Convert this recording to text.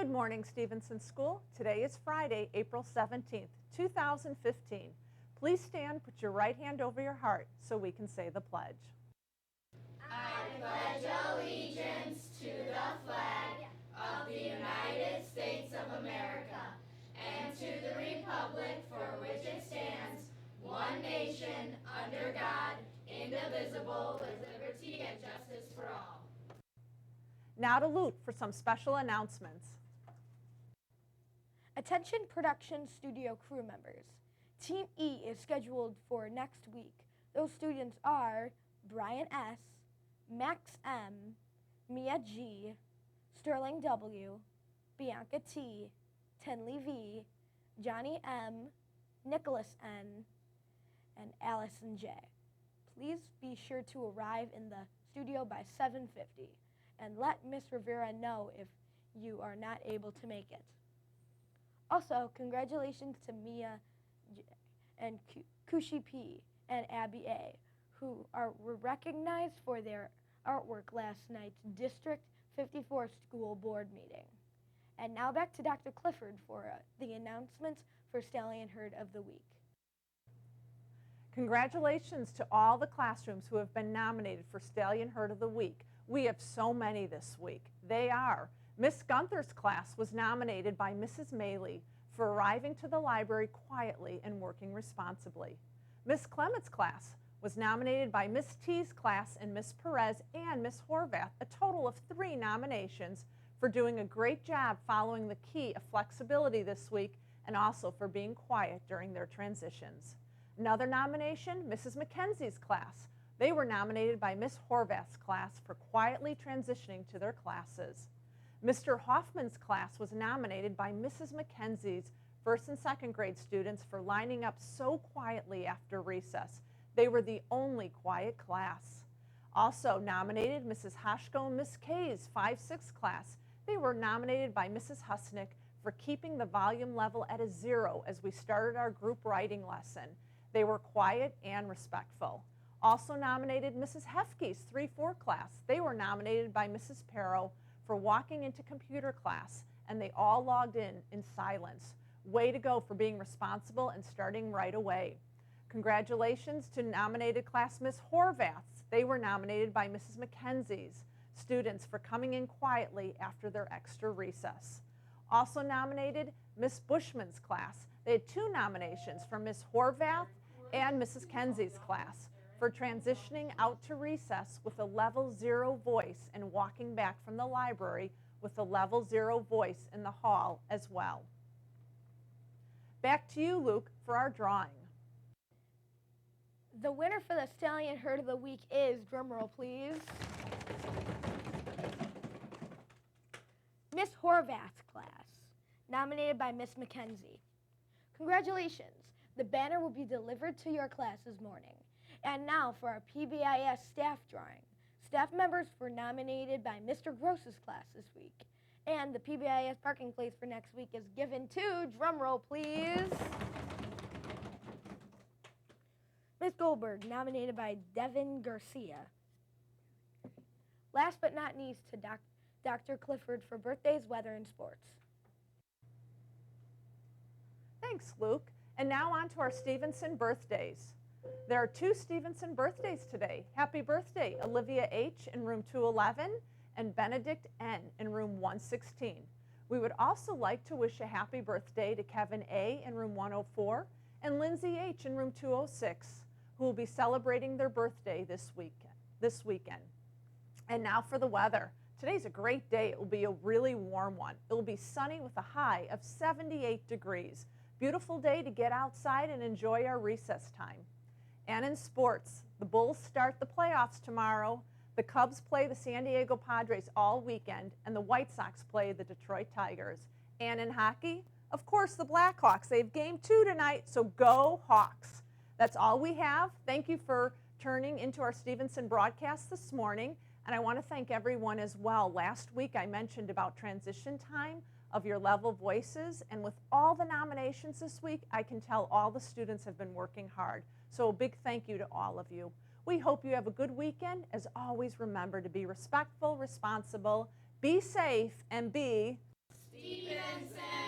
Good morning, Stevenson School. Today is Friday, April 17th, 2015. Please stand, put your right hand over your heart so we can say the pledge. I pledge allegiance to the flag of the United States of America and to the republic for which it stands, one nation, under God, indivisible, with liberty and justice for all. Now to Luke for some special announcements. Attention production studio crew members. Team E is scheduled for next week. Those students are Brian S., Max M., Mia G., Sterling W., Bianca T., Tenley V., Johnny M., Nicholas N., and Allison J. Please be sure to arrive in the studio by 7:50 and let Miss Rivera know if you are not able to make it. Also, congratulations to Mia J. and Kushi P. and Abby A., who were recognized for their artwork last night's District 54 School Board meeting. And now back to Dr. Clifford for the announcements for Stallion Herd of the Week. Congratulations to all the classrooms who have been nominated for Stallion Herd of the Week. We have so many this week. They are: Miss Gunther's class was nominated by Mrs. Maley for arriving to the library quietly and working responsibly. Miss Clement's class was nominated by Miss T's class and Miss Perez and Miss Horvath, a total of 3 nominations for doing a great job following the key of flexibility this week and also for being quiet during their transitions. Another nomination, Mrs. Mackenzie's class. They were nominated by Miss Horvath's class for quietly transitioning to their classes. Mr. Hoffman's class was nominated by Mrs. Mackenzie's first and second grade students for lining up so quietly after recess. They were the only quiet class. Also nominated, Mrs. Hashko and Miss K's 5-6 class. They were nominated by Mrs. Husnick for keeping the volume level at a 0 as we started our group writing lesson. They were quiet and respectful. Also nominated, Mrs. Hefke's 3-4 class. They were nominated by Mrs. Perro for walking into computer class, and they all logged in silence. Way to go for being responsible and starting right away. Congratulations to nominated class Miss Horvath's. They were nominated by Mrs. Mackenzie's students for coming in quietly after their extra recess. Also nominated, Miss Bushman's class. They had 2 nominations from Miss Horvath and Mrs. Kenzie's class for transitioning out to recess with a level 0 voice and walking back from the library with a level 0 voice in the hall as well. Back to you, Luke, for our drawing. The winner for the Stallion Herd of the Week is, drumroll please, Miss Horvath's class, nominated by Miss Mackenzie. Congratulations. The banner will be delivered to your class this morning. And now for our PBIS staff drawing. Staff members were nominated by Mr. Gross's class this week. And the PBIS parking place for next week is given to, drumroll please, Ms. Goldberg, nominated by Devin Garcia. Last but not least, to Dr. Clifford for birthdays, weather, and sports. Thanks, Luke. And now on to our Stevenson birthdays. There are 2 Stevenson birthdays today. Happy birthday, Olivia H. in room 211 and Benedict N. in room 116. We would also like to wish a happy birthday to Kevin A. in room 104 and Lindsay H. in room 206, who will be celebrating their birthday this weekend. And now for the weather. Today's a great day. It will be a really warm one. It will be sunny with a high of 78 degrees. Beautiful day to get outside and enjoy our recess time. And in sports, the Bulls start the playoffs tomorrow. The Cubs play the San Diego Padres all weekend, and the White Sox play the Detroit Tigers. And in hockey, of course, the Blackhawks. They have game 2 tonight, so go Hawks. That's all we have. Thank you for turning into our Stevenson broadcast this morning, and I want to thank everyone as well. Last week I mentioned about transition time of your level voices, and with all the nominations this week, I can tell all the students have been working hard. So a big thank you to all of you. We hope you have a good weekend. As always, remember to be respectful, responsible, be safe, and be Stevenson.